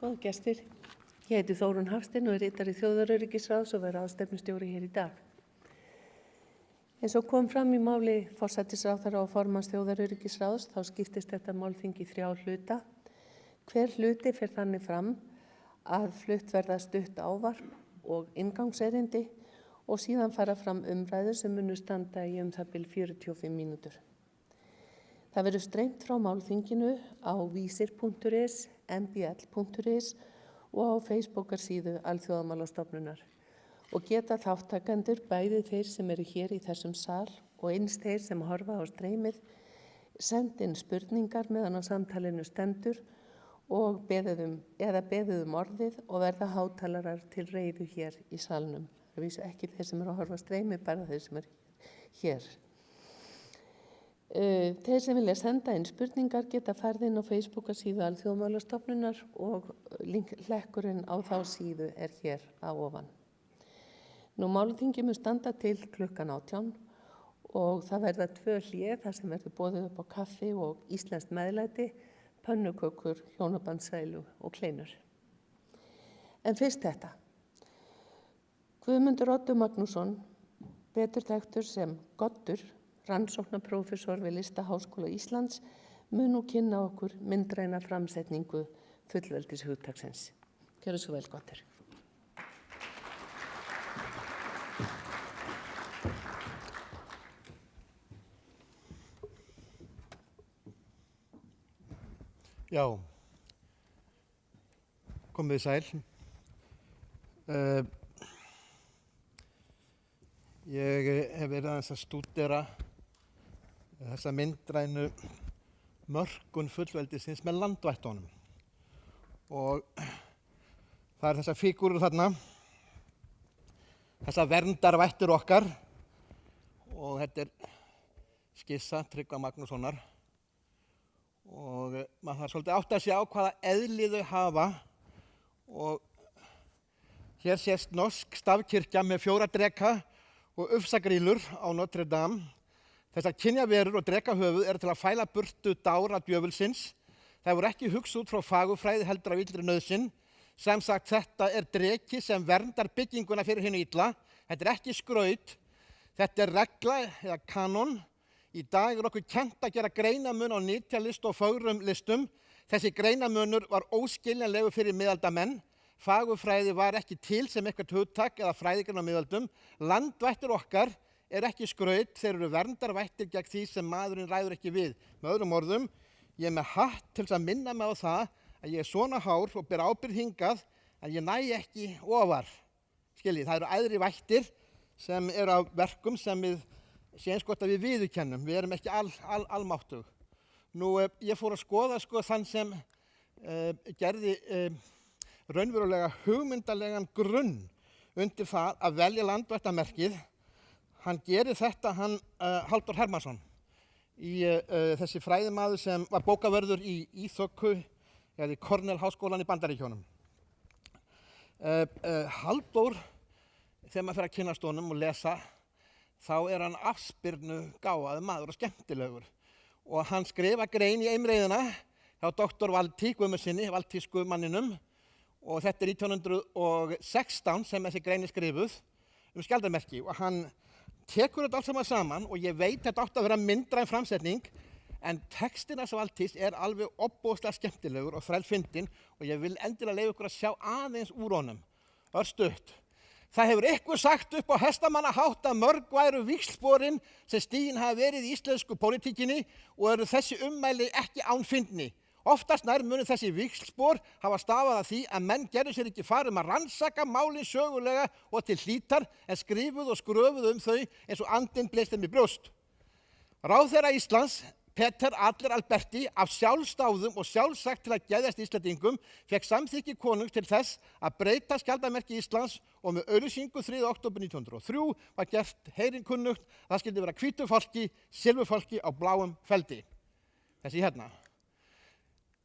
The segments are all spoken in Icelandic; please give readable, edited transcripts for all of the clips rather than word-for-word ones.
Góða gestir, ég heiti Þórunn Hafstein og er ritari Þjóðaröryggisráðs og verð ráðstefnustjóri hér í dag. Eins og kom fram í máli forsætisráðherra og formanns Þjóðaröryggisráðs þá skiptist þetta málþing í 3 hluta. Hver hluti fer þannig fram að flutt verða stutt ávarp og inngangserindi og síðan fara fram umræður sem munu standa í það bil 45 mínútur. Það verður streymt frá málþinginu á vísir.is, mbl.is og á Facebookarsíðu Alþjóðamálastofnunar og geta þáttakendur bæði þeir sem eru hér í þessum sal og eins þeir sem horfa á streymið send inn spurningar meðan á samtalinu stendur og beðið um orðið og verða hátalarar til reiðu hér í salnum. Það vísu ekki þeir sem eru að horfa á streymið, bara þeir sem eru hér. Þeir sem vilja senda inn spurningar geta farið inn á Facebookarsíðu Alþjóðamálastofnunar og hlekkurinn á þá síðu er hér að ofan. Málþingið mun standa til klukkan 18 og það verða 2 hlé þar sem verður boðið upp á kaffi og íslenskt meðlæti, pönnukökur, hjónabandssælu og kleinur. En fyrst þetta. Guðmundur Oddur Magnússon, betur þekktur sem Goddur, rannsóknarprófessor við Listaháskóla Íslands, mun nú kynna okkur myndræna framsetningu fullveldishugtaksins. Gjörðu svo vel, Goddur. Já, komið þið sæl. Ég hef verið aðeins að stúdera þessa myndrænu mörkun fullveldisins með landvættunum. Og það er þessar fígúrur þarna, þessar verndarvættur okkar og þetta er skissa Tryggva Magnússonar. Og maður þarf svolítið átt að sjá hvaða eðli þau hafa og hér sést norsk stafkirkja með 4 dreka og ufsagrýlur á Notre Dame. Þessar kynjaverur og drekahöfuð eru til að fæla burtu dára djöfulsins. Það voru ekki hugsa út frá fagurfræði heldur af illri nauðsyn. Sem sagt, þetta er dreki sem verndar bygginguna fyrir hinu illa. Þetta er ekki skraut. Þetta er regla eða kanon. Í dag er okkur kennt að gera greinamun á nytjalist og fögrum listum. Þessi greinamunur var óskiljanlegur fyrir miðaldamenn. Fagurfræði var ekki til sem eitthvað hugtak eða fræðigrein á miðöldum. Landvættir okkar er ekki skraut, þeir eru verndarvættir gegn því sem maðurinn ræður ekki við. Með öðrum orðum, ég er með hatt til þess að minna mig á það að ég er svona hár og ber ábyrgð hingað en ég næ ekki ofar. Skiljið, það eru æðri vættir sem eru á verkum sem við sé eins gott að við viðurkennum. Við erum ekki almáttug. Ég fór að skoða þann sem gerði raunverulega hugmyndalegan grunn undir það að velja landvættamerkið. Hann gerir þetta, Halldór Hermannsson, þessi fræðimaður sem var bókavörður í Íþöku eða í Cornell háskólan í Bandaríkjunum. Halldór, þegar maður fer að kynnast honum og lesa, þá er hann afspyrnu gáfaður maður og skemmtilegur. Og hann skrifa grein í Eimreiðina hjá doktor Valtý Guðmundsssyni, valtísku manninum, og þetta er 1916 sem þessi grein er skrifuð skjaldarmerki og hann tekur þetta allt saman og ég veit þetta átti að vera myndræn framsetning en textin af Valtýs er alveg ofboðslega skemmtilegur og þrælfyndinn og ég vil endilega leyfa ykkur að sjá aðeins úr honum. Örstutt. Það hefur ykkur sagt upp á hestamannahátt að mörg væru víxlsporin sem stigin hafa verið í íslensku pólitíkinni og eru þessi ummæli ekki án fyndni. Oftast nær munu þessi víxlspor hafa stafað að því að menn gerðu sér ekki far að rannsaka málin sögulega og til hlítar en skrifuð og skröfuð þau eins og andinn blés þeim í brjóst. Ráðherra Íslands, Peter Adler Alberti, af sjálfsdáðum og sjálfsagt til að geðjast Íslendingum, fekk samþykki konungs til þess að breyta skjaldarmerki Íslands og með auglýsingu 3. október 1903 var gert heyrinkunnugt að það skyldi vera hvítu fálki, silfurfálki á bláum feldi. Þessi hérna.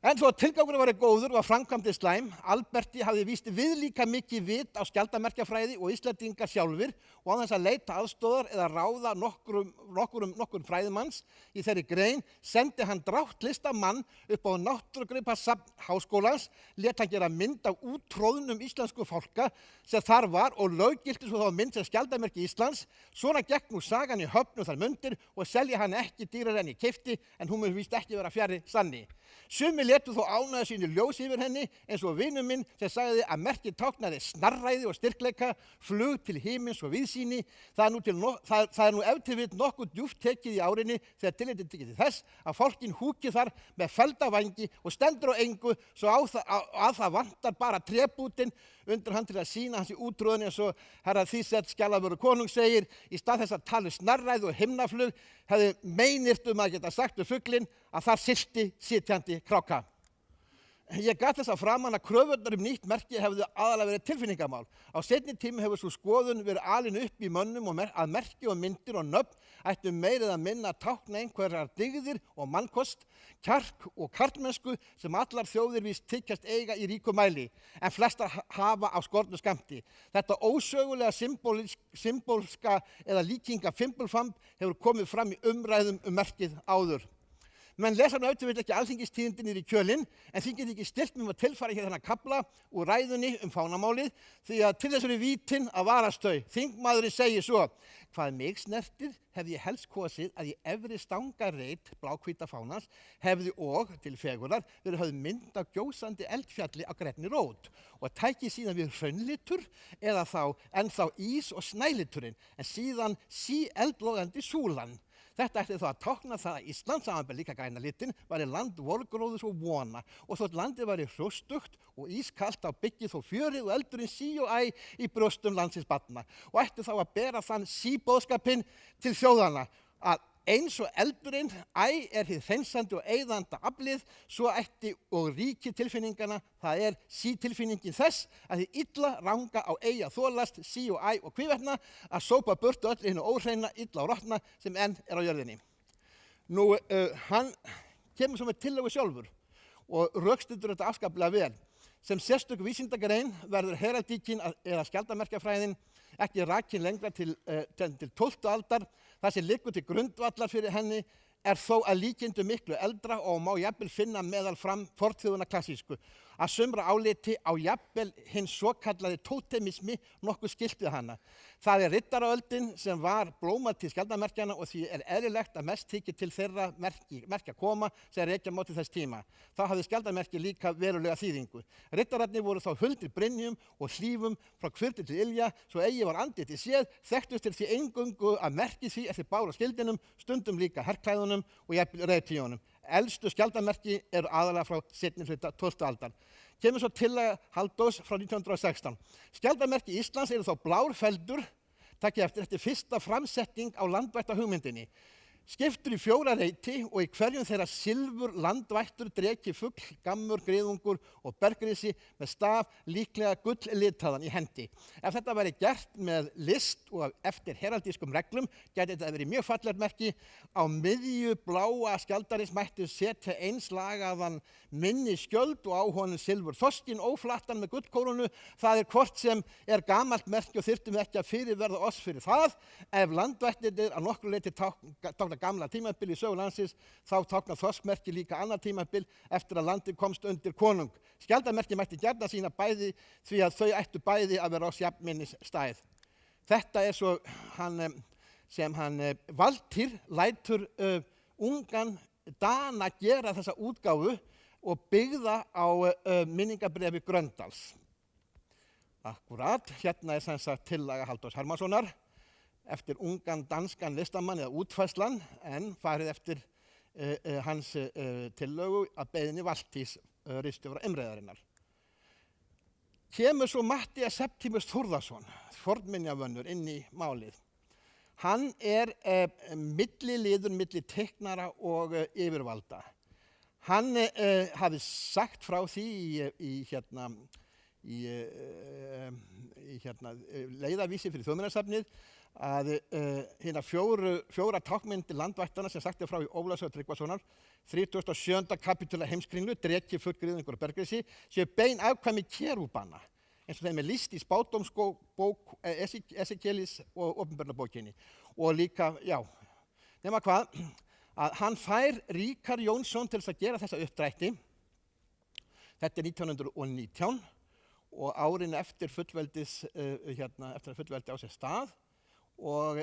En þó að tilgangurinn væri góður var framkvæmdin slæm. Alberti hafði víst viðlíka mikið vit á skjaldarmerkjafræði og Íslendingar sjálfir og án þess að leita aðstoðar eða ráða nokkur fræðimanns í þeirri grein sendi hann dráttlista mann upp á náttúrugripasafn Háskólans, lét hann gera mynd af úttroðnum íslensku fálka sem þar var og löggilti svo þá mynd sem skjaldarmerki Íslands. Svona gekk nú sagan í höfn þær mundir og selja hann ekki dýrar en í keypti, en hún mun víst ekki vera fjarri sanni. Sumir létu þó ánægju sínu ljós yfir henni eins og vinur minn sem sagði að merkið táknaði snarræði og styrkleika, flug til himins og víðsýni. Það er nú ef til vill nokkuð djúpt tekið í árinni þegar tillit er tekið til þess að fálkinn húki þar með fellda vængi og stendur á engu svo að það vantar bara trébútin undir hann til að sýna hans í útróðin eins og herra Þýsett Skjalavörður konung segir, í stað þess að tala snarræði og himnaflug hefði meinirt að geta sagt fuglinn að þar silti sitjandi kráka. Ég gat þess að framan að kröfurnar nýtt merki hefðu aðalega verið tilfinningamál. Á seinni tíma hefur svo skoðun verið alin upp í mönnum og að merki og myndir og nöfn ættu meirið að minna að tákna einhverjar dygðir og mannkost, kjark og karlmennsku sem allar þjóðir víst tyggjast eiga í ríku mæli, en flestar hafa á skornu skammti. Þetta ósögulega symbolska eða líkinga fimbulfamb hefur komið fram í umræðum merkið áður. Menn lesa nú auðvitað ekki alþingistíðindin niður í kjölinn, en því get ekki stillt með að tilfæra hér þennan kafla úr ræðunni fánamálið, því að til þessari vítin að varast þau. Þingmaðurinn segir svo: hvað mig snertir hefði ég helst kosið að í efri stangarreit bláhvíta fánans hefði og, til fegurðar, verið höfð mynd af gjósandi eldfjalli á grænni rót og tæki síðan við hraunlitur eða ennþá ís og snæliturinn, en síðan eldlogandi súlan. Þetta ætti þá að tákna það að Ísland, samanber líka græna litin, væri land vorgróðurs og vona, og þótt landið væri hrjóstugt og ískalt á byggið þó fjörið og eldurinn sí og æ í brjóstum landsins barna, og ætti þá að bera þann síboðskapinn til þjóðanna að eins og eldurinn æ er hið hreinsandi og eyðanda aflið, svo ætti og ríki tilfinningana, það er sítilfinningin þess að þið illa ranga á eigi að þolast, sí og æ og hvívetna, að sópa burtu öllu hinu óhreina, illa og rotna sem enn er á jörðinni. Nú, hann kemur svo með tillögu sjálfur og rökstuddur þetta afskaplega vel. Sem sérstök vísindagrein verður heraldíkin eða skjaldarmerkjafræðin ekki rakin lengra til 12. aldar. Það sem liggur til grundvallar fyrir henni er þó að líkindu miklu eldra og má jafnvel finna meðal fornþjóðanna klassísku. Að sumra áliti á jafnvel hinn svokallaði tótemismi nokkuð skylt við hana. Það er riddaraöldin sem var blómað skjaldarmerkjana og því er eðlilegt að mest þykir til þeirra merkja koma sem rekja má til þess tíma. Þá hafði skjaldarmerki líka verulega þýðingu. Riddararnir voru þá huldir brynjum og hlífum frá hvirfli til ilja, svo eigi var andliti séð, þekktust til því eingöngu að merki því eftir bára skildinum, stundum líka herklæðunum og jafnvel reiðtíunum. Elstu skjaldarmerki eru aðalega frá seinni hluta 12. aldar. Kemur svo tillaga Halldórs frá 1916. Skjaldarmerki Íslands eru þá blár feldur, takk eftir, þetta er fyrsta framsetning á landvætta hugmyndinni. Skiptur í 4 reiti og í hverjum þeirra silfur landvættur dreki fugl, gammur, griðungur og bergrisi með staf líklega gulllitaðan í hendi. Ef þetta væri gert með list og eftir heraldískum reglum gæti þetta verið mjög fallegt merki. Á miðju bláa skjaldarins mætti setja eins lagaðan minni skjöld og á honum silfur þorskinn óflattan með gullkórunu. Það er hvort sem er gamalt merki og þyrftum ekki að fyrirverða oss fyrir það. Ef landvættirnir að nokkru leyti tákna gamla tímabil í sögu landsins, þá tákna þorskmerki líka annað tímabil eftir að landið komst undir konung. Skjaldarmerki mætti gjarna sína bæði því að þau ættu bæði að vera á jafnminnis stæð. Þetta er svo sem hann Valtýr lætur ungan Dana gera þessa útgáfu og byggða á minningabréfi Gröndals. Akkúrat, hérna er sem sagt tillaga Halldórs Hermannssonar eftir ungan danskan listamann eða útfærslan, en farið eftir hans tillögu að beiðni Valtýs ritstjóra Imreiðarinnar. Kemur svo Matthías Septímus Þórðarson, fornminjavönnur, inn í málið. Hann er milliliður milli teiknara og yfirvalda. Hann hafi sagt frá því í leiðavísi fyrir Þjóðminjasafnið hérna fjóra tákmyndir landvættana sem sagt frá í Ólafs Tryggvasonar 37. kapítula Heimskringlu, Dreki, fullgriðingur og bergrisi, séu bein afkvæmi kerúbana, eins og þeim lýst í spádómsbók Esekielis og opinberunarbókinni. Og líka, nema hvað, að hann fær Ríkharð Jónsson til þess að gera þessa uppdrætti. Þetta er 1919 og árin eftir fullveldi á sér stað. Og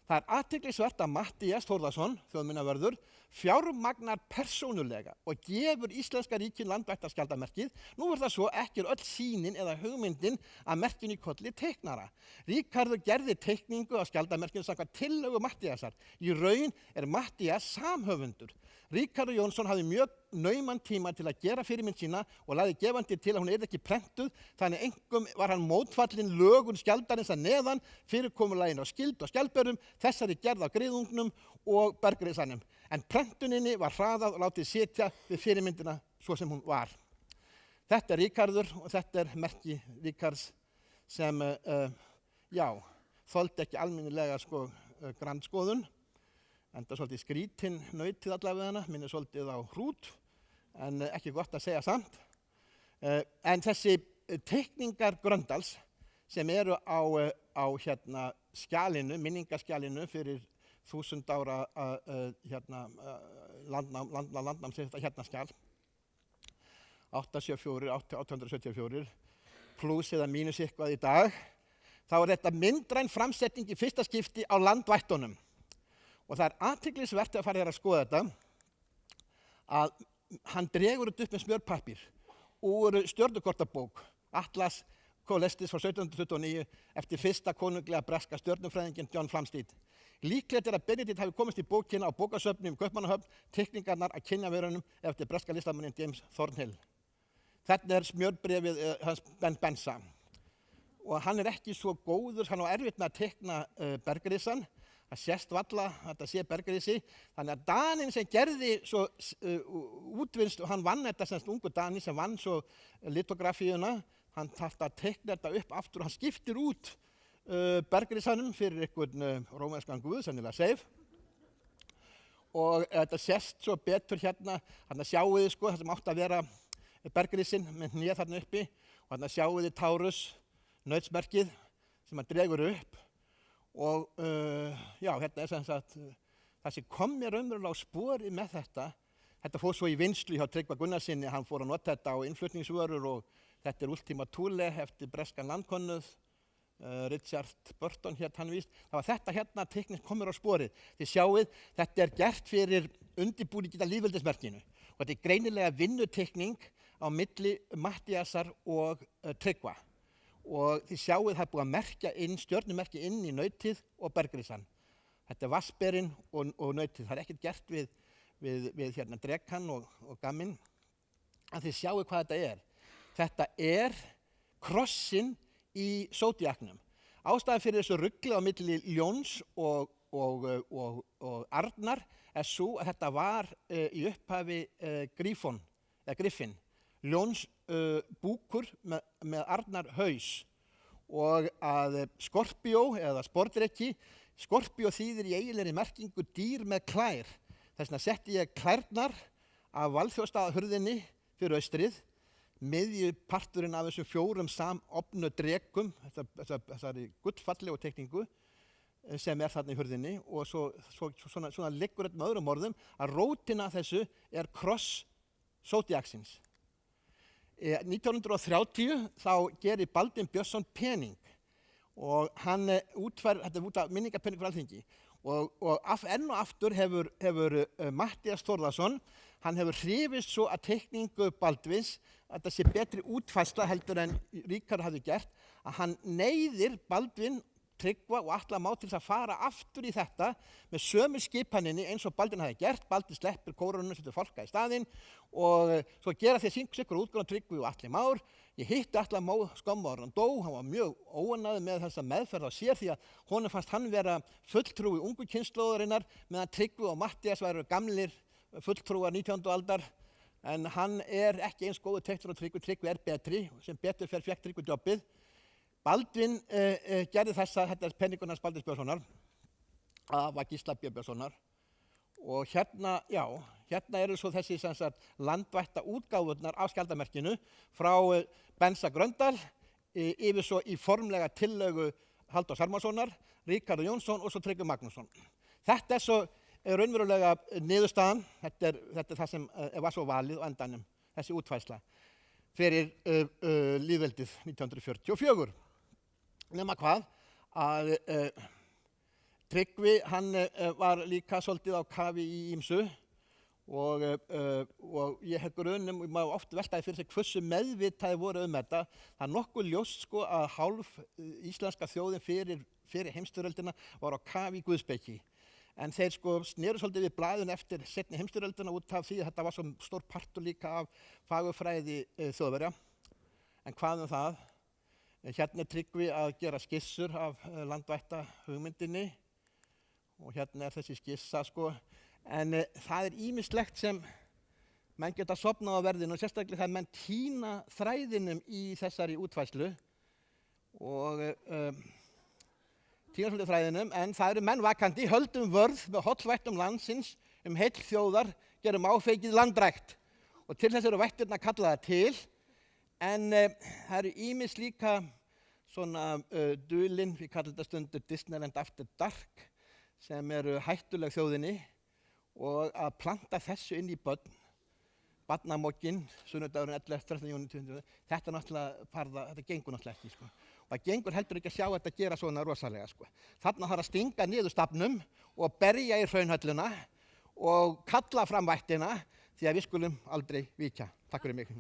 það er athyglisvert að Matthías Þórðarson, þjóðminjavörður, fjármagnar persónulega og gefur Íslenska ríkinu landvættaskjaldarmerkið. Nú það svo ekki öll sýnin eða hugmyndin að merkinu í kolli teiknara. Ríkharður gerði teikningu á skjaldarmerkinu samkvæmt tillögu Matthíasar. Í raun er Matthías samhöfundur. Ríkharður Jónsson hafði mjög nauman tíma til að gera fyrirmynd sína og lagði gefandi til að hún ekki prentuð, þannig einkum var hann mótfallinn lögun skjaldarins að neðan, fyrirkomulaginu á skyld og skjaldbörum, þessari gerð á griðungnum og bergrisanum. En prentuninni var hraðað og látið sitja við fyrirmyndina svo sem hún var. Þetta er Ríkharður og þetta er merki Ríkharðs sem, þoldi ekki almennilega grandskoðun. Enda svolítið skrítinn nautið allavega hana, minnir svolítið á hrút, en ekki gott að segja samt. En þessi teikningar Gröndals sem eru á skjalinu, minningaskjalinu fyrir 1000 ára landnám sem þetta skjal, 874, pluss eða mínus eitthvað í dag, þá er þetta myndræn framsetning í fyrsta skipti á landvættunum. Og það er athyglisvert að fara að skoða þetta að hann dregur þetta upp með smjörpappír úr stjörnukortabók Atlas Coelestis frá 1729 eftir fyrsta konunglega breska stjörnufræðinginn John Flamsteed. Líklegt er að Benedikt hafi komist í bókina á bókasöfnum í Kaupmannahöfn, teikningarnar að kynjaverunum eftir breska listamannin James Thornhill. Þetta er smjörbréfið hans Ben Bensa. Og hann er ekki svo góður, hann á erfitt með að teikna bergrisann. Það sést valla að þetta sé bergrisi, þannig að Daninn sem gerði svo útvinnslu, hann vann þetta semst ungu Dani sem vann svo litografíuna, hann þarf að teikna þetta upp aftur og hann skiptir út bergrisanum fyrir einhvern rómverskan guð, sennilega Seif. Og þetta sést svo betur hérna sjáu þið það sem átti að vera bergrisin með hnéð þarna uppi og hérna sjáu þið Taurus, nautsmerkið sem hann dregur upp. Og hérna er sem sagt það sem kom mér raunverulega á spori með þetta fór svo í vinnslu hjá Tryggva Gunnarsinni, hann fór að nota þetta á innflutningsvörur og þetta er Ultima Thule eftir breskan landkönnuð, Richard Burton hétt hann víst. Það var þetta hérna teikning kom mér á sporið. Þið sjáið, þetta er gert fyrir undirbúning að lýðveldismerkinu og þetta er greinilega vinnuteikning á milli Matthíasar og Tryggva. Og þið sjáuð það er búið að merkja stjörnumerki inn í nautið og bergrisan. Þetta er vassberinn og nautið. Það er ekkert gert við drekann og gamminn. En þið sjáuð hvað þetta er. Þetta er krossinn í Zodiacnum. Ástæðan fyrir þessu rugli á milli ljóns og arnar er svo að þetta var í upphafi Griffin. Ljóns búkur með arnar haus og að Skorpíó eða sportdrekki, Skorpíó þýðir í eiginlegri merkingu dýr með klær. Þess vegna setti ég klærnar af Valþjóðsstaðahurðinni fyrir austrið, miðjuparturinn af þessum 4 samofnu drekum, þessari gullfallegu teikningu sem er þarna í hurðinni og svona liggur þetta með öðrum orðum að rótina þessu er kross Zodiacsins. 1930 þá gerir Baldvin Björnsson pening og hann þetta er út af minningapening fyrir Alþingi og enn og aftur hefur Matthías Þórðarson, hann hefur hrifist svo að teikningu Baldvins að það sé betri útfærsla heldur en Ríkharður hafði gert, að hann neyðir Baldvin Tryggva og Atla Má til að fara aftur í þetta með sömu skipaninni eins og Baldvin hafði gert. Baldvin sleppir kórunum, setur fálka í staðinn og svo gera þeir sikkur útgána Tryggvi og Atli Már. Ég hitti Atla Má skömmu áður en hann dó, hann var mjög óánægður með þessa meðferð á sér því að honum fannst hann vera fulltrúi ungu kynslóðarinnar meðan Tryggvi og Matthías væru gamlir fulltrúar 19. aldar. En hann er ekki eins góður teiknari og Tryggvi er betri, sem betur fer fékk Tryggvi jobbið. Baldvin gerði þetta er penningunars Baldvins Björnssonar, afa Gísla B. Björnssonar, og hérna eru svo þessi sem sagt landvætta útgáfurnar af skjaldarmerkinu frá Bensa Gröndal yfir svo í formlega tillögu Halldórs Hermannssonar, Ríkharður Jónsson og svo Tryggvi Magnússon. Þetta er svo raunverulega niðurstaðan, þetta er það sem var svo valið á endanum, þessi útfærsla fyrir lýðveldið 1944. Nema hvað að Tryggvi hann var líka svolítið á kafi í ýmsu og ég hef grunum, og maður oft veltaði fyrir sig hversu meðvitaði voru þetta. Það er nokkuð ljóst sko að hálf íslenska þjóðin fyrir heimsstyrjöldina var á kafi í guðspeki. En þeir sko sneru svolítið við blaðun eftir seinni heimsstyrjöldina út af því að þetta var svo stór partur líka af fagurfræði Þjóðverja. En hvað það? Hérna er Tryggvi að gera skissur af landvætta hugmyndinni og hérna er þessi skissa sko. En það er ýmislegt sem menn geta sofnað á verðinu og sérstaklega það menn týna þræðinum í þessari útfærslu og týna svolítið þræðinum, en það eru menn vakandi, höldum vörð með hollvættum landsins heill þjóðar, gerum áfengið landrækt. Og til þess eru vættirnar kallaðar til, en það eru ýmis líka svona dulin, við kallum þetta stundur Disneyland After Dark, sem eru hættuleg þjóðinni og að planta þessu inn í börn, barnamokkin, sunnudagurinn 11. júní 2020, þetta er náttúrulega þetta gengur náttúrulega ekki sko. Og það gengur heldur ekki að sjá þetta gera svona rosalega sko. Þarna þarf að stinga niður stafnum og berja í hraunhölluna og kalla fram vættina því að við skulum aldrei víkja. Takk fyrir mig.